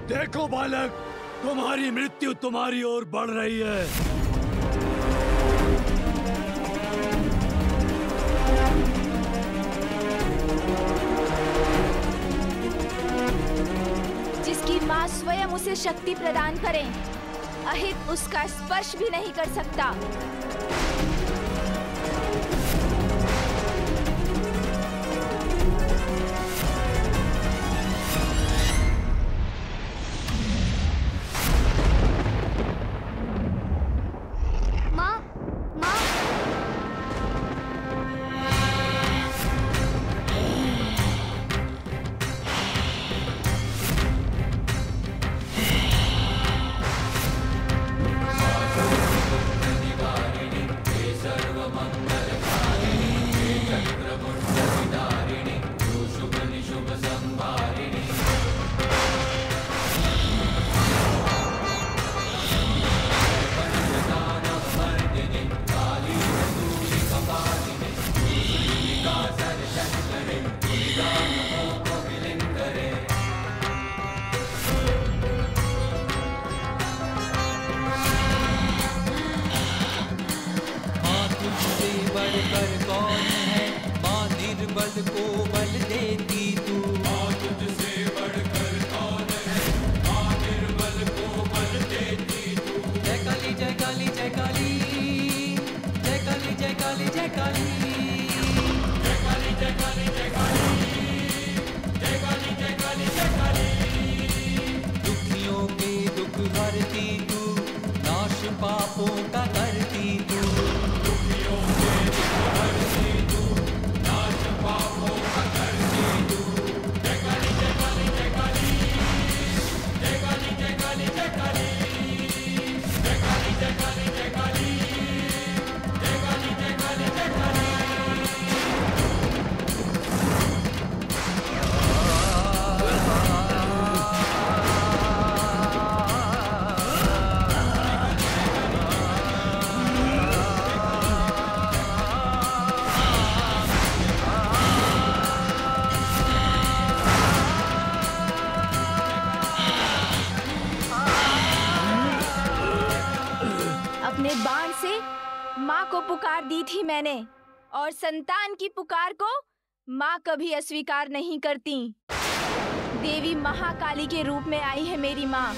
देखो बालक, तुम्हारी मृत्यु तुम्हारी ओर बढ़ रही है। जिसकी माँ स्वयं उसे शक्ति प्रदान करे, अहित उसका स्पर्श भी नहीं कर सकता। पुकार दी थी मैंने, और संतान की पुकार को माँ कभी अस्वीकार नहीं करती। देवी महाकाली के रूप में आई है मेरी माँ।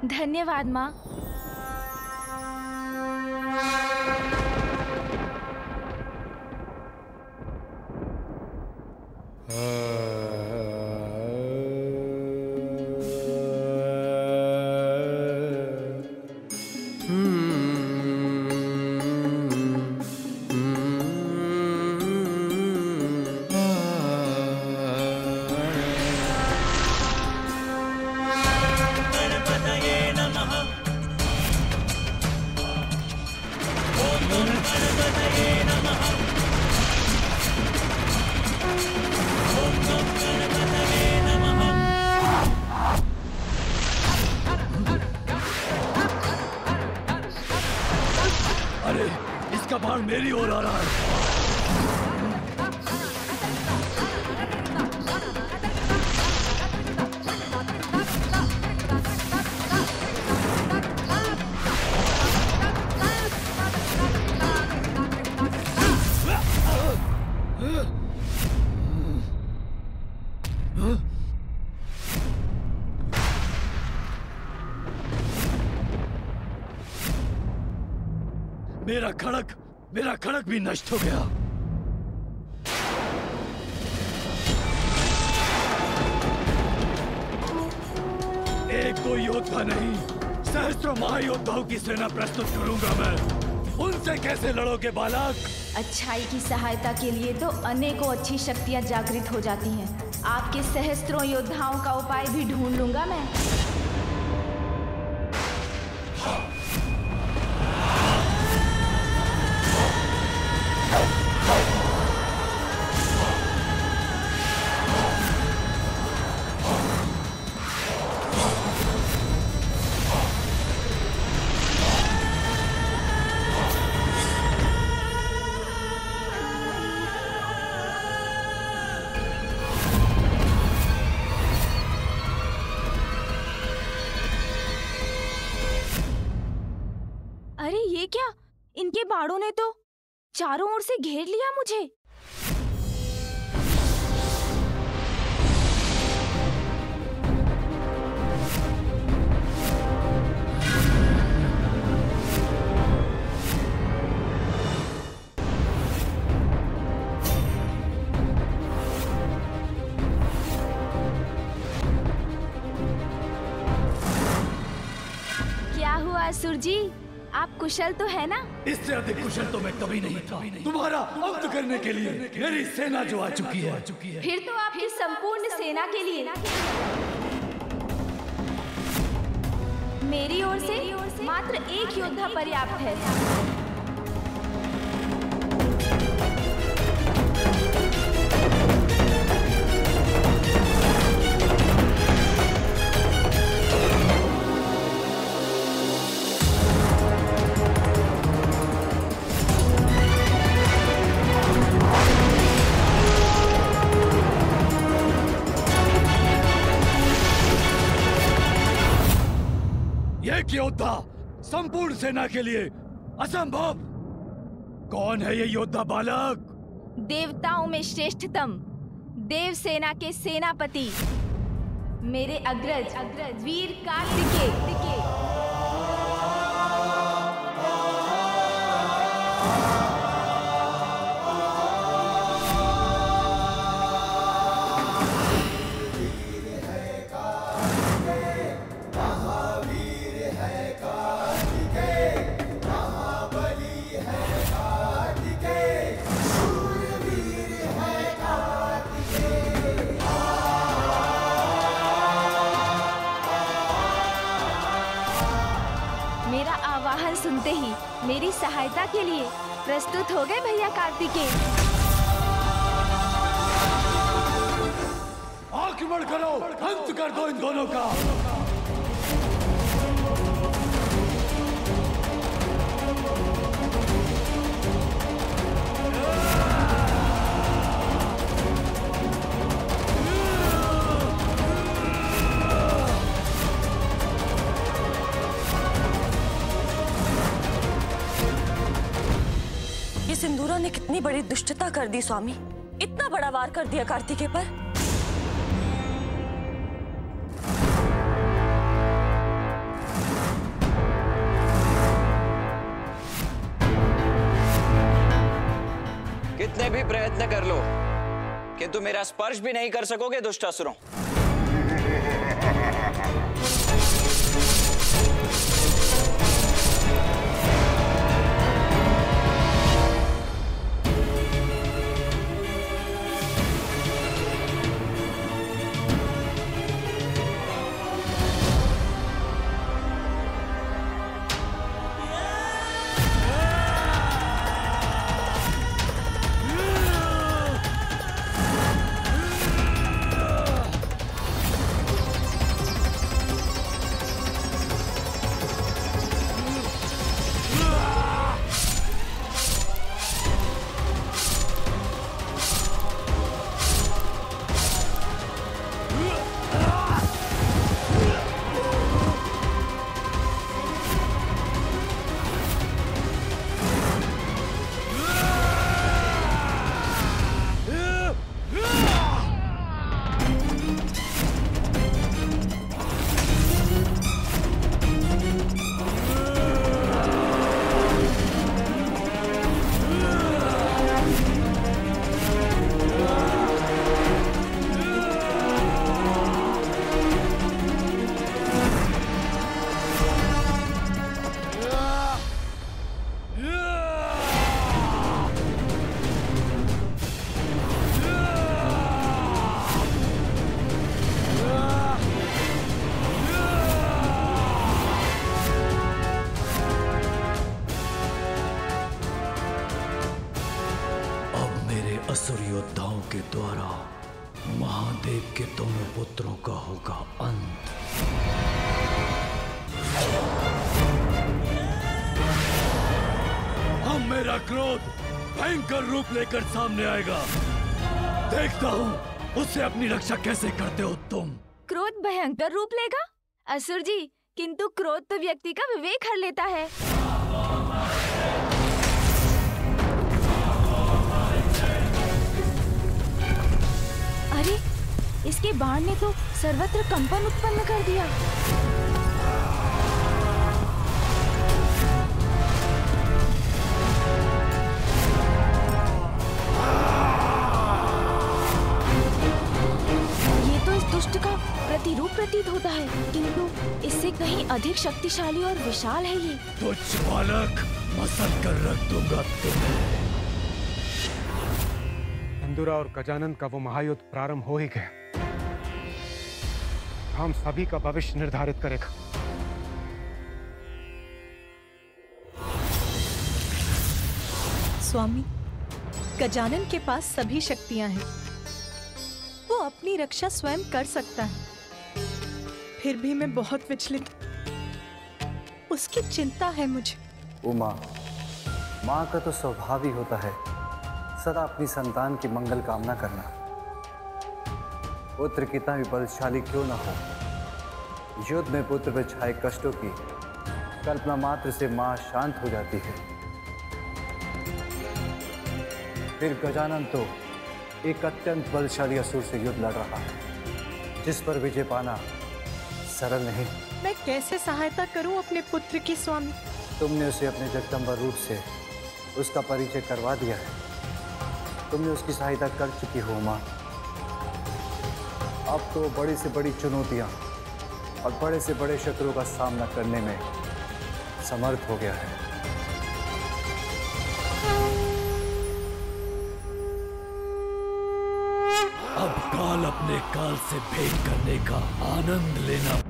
धन्यवाद माँ। अरे इसका बाण मेरी ओर आ रहा है। मेरा खड़क भी नष्ट हो गया। एक दो योद्धा नहीं, सहस्त्रों महायोद्धाओं की सेना प्रस्तुत करूंगा मैं। उनसे कैसे लड़ोगे बालक? अच्छाई की सहायता के लिए तो अनेकों अच्छी शक्तियां जागृत हो जाती हैं। आपके सहस्त्रों योद्धाओं का उपाय भी ढूंढ लूंगा मैं। अरे ये क्या? इनके बाड़ों ने तो चारों ओर से घेर लिया मुझे। क्या हुआ असुर जी? आप कुशल तो है ना? इससे अधिक कुशल तो मैं कभी नहीं था। तुम्हारा अंत करने के लिए मेरी सेना जो आ चुकी है। फिर तो आपकी संपूर्ण सेना के लिए मेरी ओर से मात्र एक योद्धा पर्याप्त है। एक योद्धा संपूर्ण सेना के लिए असंभव। कौन है ये योद्धा बालक? देवताओं में श्रेष्ठतम देव सेना के सेनापति मेरे अग्रज वीर कार्तिकेय। मेरा आवाहन सुनते ही मेरी सहायता के लिए प्रस्तुत हो गए भैया कार्तिकेय। आक्रमण करो, अंत कर दो इन दोनों का। कितनी बड़ी दुष्टता कर दी स्वामी, इतना बड़ा वार कर दिया कार्तिकेय पर। कितने भी प्रयत्न कर लो किंतु मेरा स्पर्श भी नहीं कर सकोगे दुष्टासुरों। असुर योद्धाओं के द्वारा महादेव के दोनों पुत्रों का होगा अंत। अब मेरा क्रोध भयंकर रूप लेकर सामने आएगा। देखता हूँ उससे अपनी रक्षा कैसे करते हो तुम। क्रोध भयंकर रूप लेगा? असुर जी, किंतु क्रोध तो व्यक्ति का विवेक हर लेता है। अरे, इसके बाण ने तो सर्वत्र कंपन उत्पन्न कर दिया। ये तो इस दुष्ट का प्रतिरूप प्रतीत होता है, किंतु इससे कहीं अधिक शक्तिशाली और विशाल है ये। तुझ बालक, मसल कर रख दूंगा तुम्हें। इंदुरा और गजानन का वो महायुद्ध प्रारंभ हो ही गया। हम सभी का भविष्य निर्धारित करेगा। स्वामी, गजानन के पास सभी शक्तियां हैं। वो अपनी रक्षा स्वयं कर सकता है। फिर भी मैं बहुत विचलित, उसकी चिंता है मुझे। उमा, माँ का तो स्वभाव ही होता है सदा अपनी संतान की मंगल कामना करना। पुत्र कितना भी बलशाली क्यों न हो, युद्ध में पुत्र पर छाए कष्टों की कल्पना मात्र से मां शांत हो जाती है। फिर गजानन तो एक अत्यंत बलशाली असुर से युद्ध लड़ रहा है, जिस पर विजय पाना सरल नहीं। मैं कैसे सहायता करूं अपने पुत्र की स्वामी? तुमने उसे अपने जगदम्बा रूप से उसका परिचय करवा दिया है। तुमने उसकी सहायता कर चुकी हो मां। अब तो बड़ी से बड़ी चुनौतियां और बड़े से बड़े शत्रुओं का सामना करने में समर्थ हो गया है। अब काल अपने काल से भेंट करने का आनंद लेना।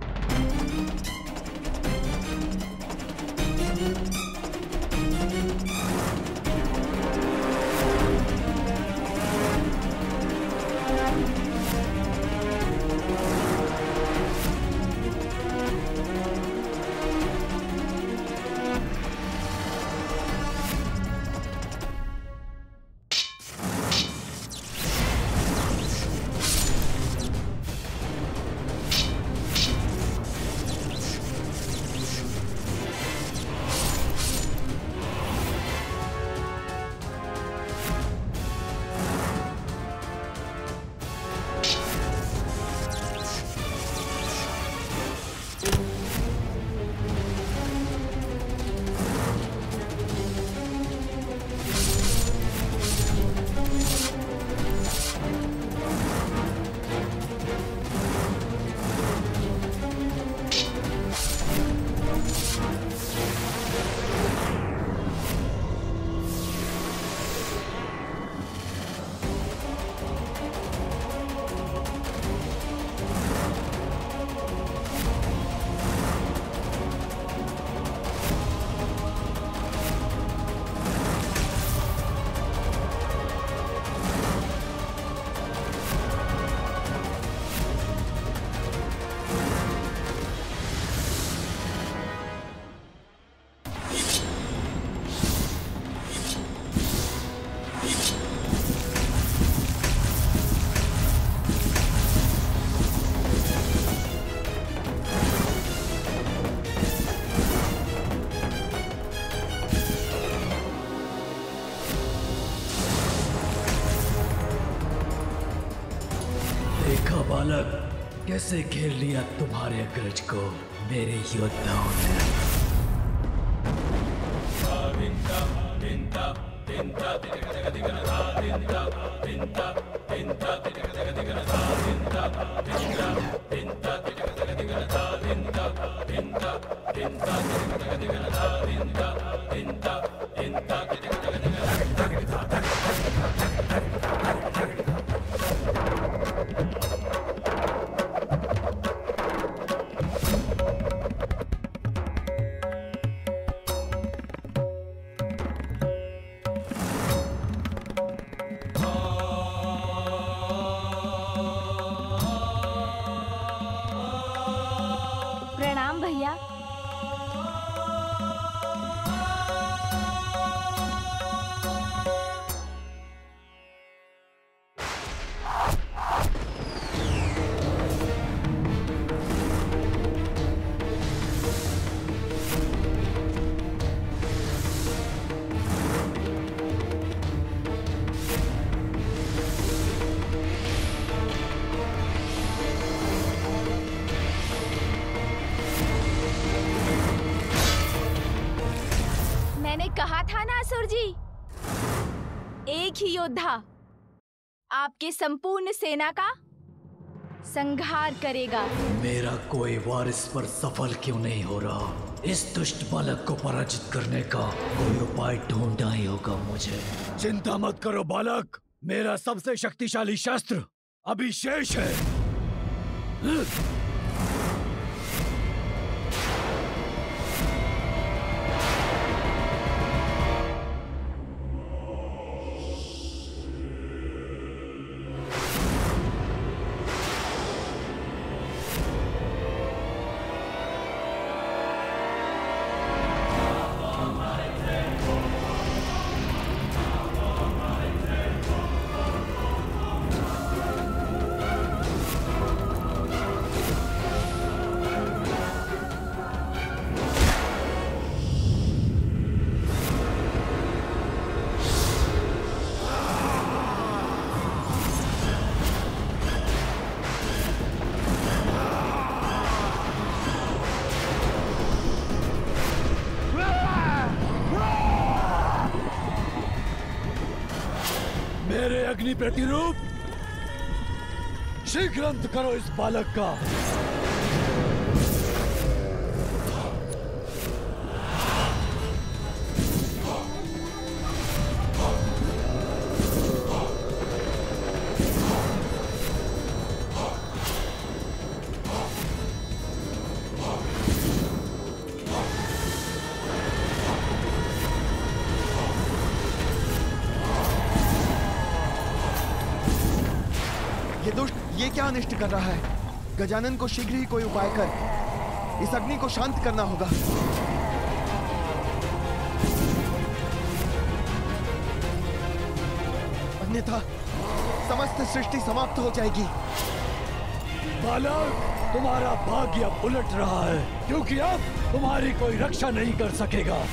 देखा बालक, कैसे घेर लिया तुम्हारे अग्रज को मेरे योद्धाओं ने। प्रणाम भैया। मैंने कहा था ना असुर जी, एक ही योद्धा आपके संपूर्ण सेना का संहार करेगा। मेरा कोई वारिस पर सफल क्यों नहीं हो रहा? इस दुष्ट बालक को पराजित करने का कोई उपाय ढूंढना ही होगा मुझे। चिंता मत करो बालक, मेरा सबसे शक्तिशाली शस्त्र अभी शेष है। मेरे अग्नि प्रतिरूप, शीघ्र अंत करो इस बालक का। ये क्या अनिष्ट कर रहा है? गजानन को शीघ्र ही कोई उपाय कर इस अग्नि को शांत करना होगा। अन्यथा समस्त सृष्टि समाप्त हो जाएगी। बालक, तुम्हारा भाग्य अब उलट रहा है, क्योंकि अब तुम्हारी कोई रक्षा नहीं कर सकेगा।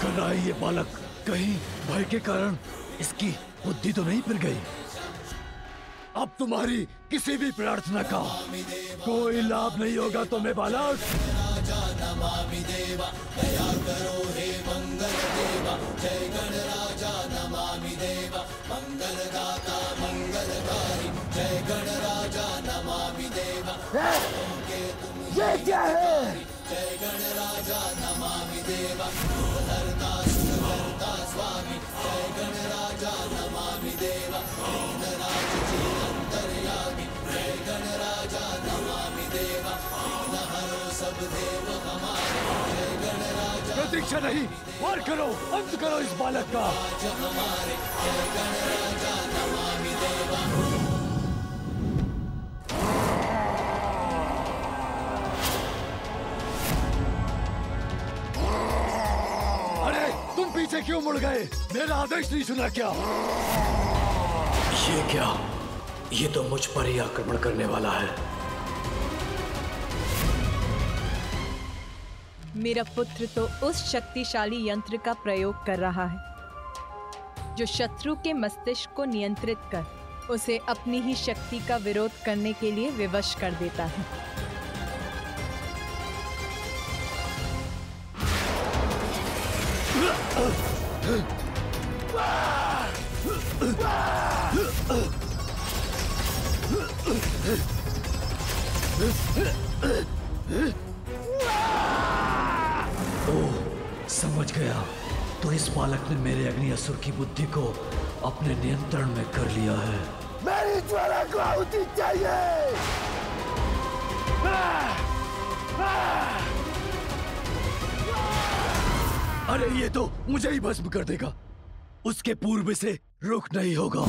कर रहा है ये बालक? कहीं भय के कारण इसकी बुद्धि तो नहीं फिर गई? अब तुम्हारी किसी भी प्रार्थना का कोई लाभ नहीं होगा तुम्हें बालक। ये क्या है? प्रतीक्षा नहीं, वार करो, अंत करो इस बालक का। अरे तुम पीछे क्यों मुड़ गए? मेरा आदेश नहीं सुना क्या? ये क्या? ये तो मुझ पर ही आक्रमण करने वाला है। मेरा पुत्र तो उस शक्तिशाली यंत्र का प्रयोग कर रहा है जो शत्रु के मस्तिष्क को नियंत्रित कर उसे अपनी ही शक्ति का विरोध करने के लिए विवश कर देता है। ओह, समझ गया। तो इस बालक ने मेरे अग्नि असुर की बुद्धि को अपने नियंत्रण में कर लिया है। मेरी ज्वाला को आहुति चाहिए। अरे ये तो मुझे ही भस्म कर देगा। उसके पूर्व से रुक नहीं होगा।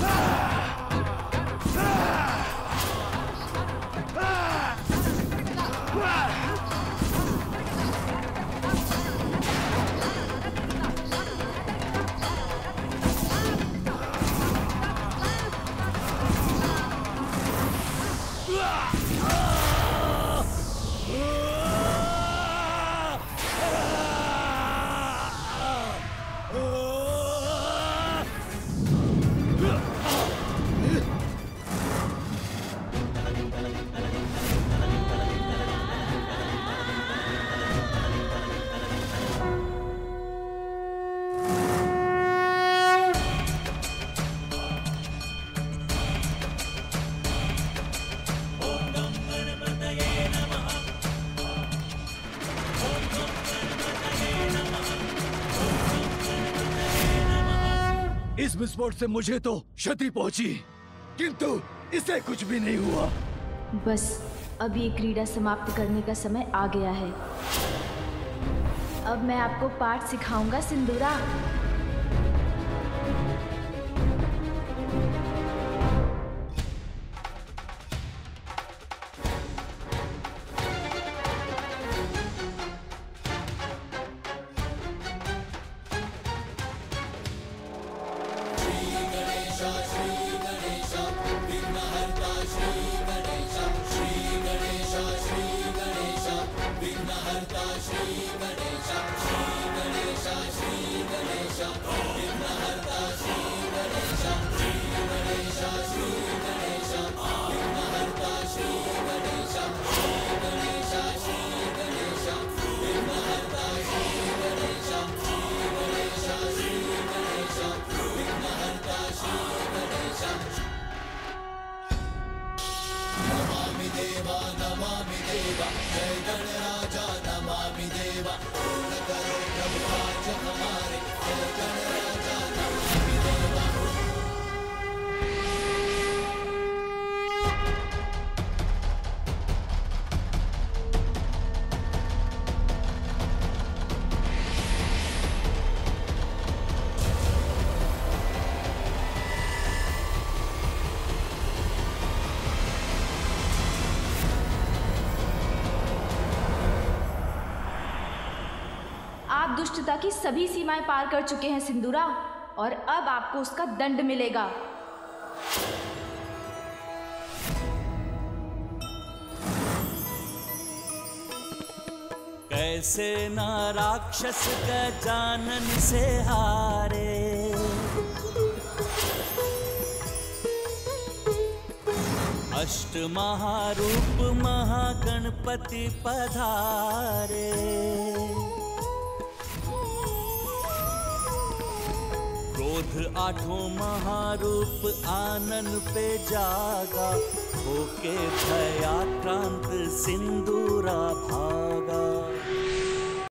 इस विस्फोट से मुझे तो क्षति पहुंची, किंतु इसे कुछ भी नहीं हुआ। बस अब ये क्रीड़ा समाप्त करने का समय आ गया है। अब मैं आपको पाठ सिखाऊंगा सिंदूरा। आप दुष्टता की सभी सीमाएं पार कर चुके हैं सिंदूरा, और अब आपको उसका दंड मिलेगा। कैसे ना राक्षस गजानन से हारे। अष्ट महारूप महागणपति पधारे। क्रोध आठों महारूप आनन पे जागा, होके भयाक्रांत सिंदूरा भागा।